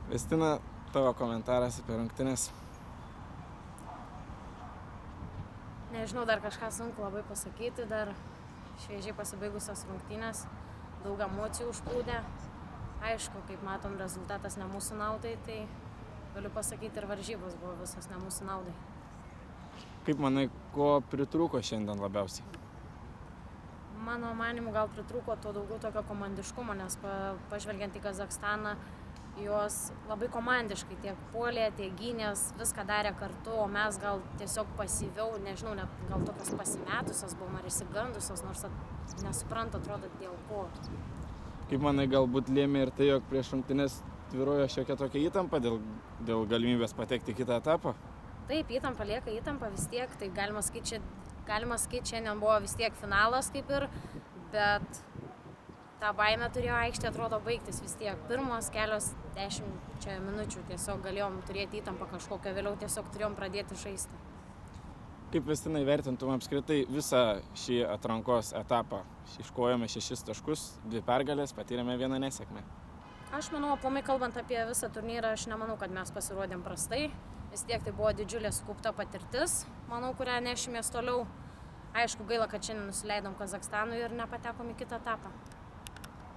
Vestina, tavo komentaras apie rungtynes. Nežinau, dar kažką sunku labai pasakyti, dar šviežiai pasibaigusios rungtynės, daug emocijų užplūdė. Aišku, kaip matom, rezultatas ne mūsų naudai, tai galiu pasakyti ir varžybos buvo visos ne mūsų naudai. Kaip manai, ko pritrūko šiandien labiausiai? Mano manimu, gal pritrūko to daugiau tokio komandiškumo, nes pažvelgiant į Kazachstaną, jos labai komandiškai tiek puolė, tiek gynės, viską darė kartu, o mes gal tiesiog pasyviau, nežinau, net gal tokios pasimetusios buvom ar išsigandusios, nors nesuprantu, atrodo, dėl ko. Kaip manai, galbūt lėmė ir tai, jog prieš rungtynes tvyrojo šiokia tokia įtampa dėl galimybės patekti į kitą etapą? Taip, įtampa lieka įtampa vis tiek, tai galima sakyti, šiandien buvo vis tiek finalas kaip ir, bet tą baimę turėjo aikštė, atrodo, baigtis vis tiek. Pirmos kelios 10 minučių tiesiog galėjom turėti įtampą kažkokią, vėliau tiesiog turėjom pradėti žaisti. Kaip Vestina įvertintum apskritai visą šį atrankos etapą? Iškovojome 6 taškus, 2 pergalės, patyrėme 1 nesėkmę. Aš manau, aplamai kalbant apie visą turnyrą, aš nemanau, kad mes pasirodėm prastai. Vis tiek tai buvo didžiulė sukaupta patirtis, manau, kurią nešimės toliau. Aišku, gaila, kad šiandien nusileidom Kazachstanui ir nepatekom į kitą etapą.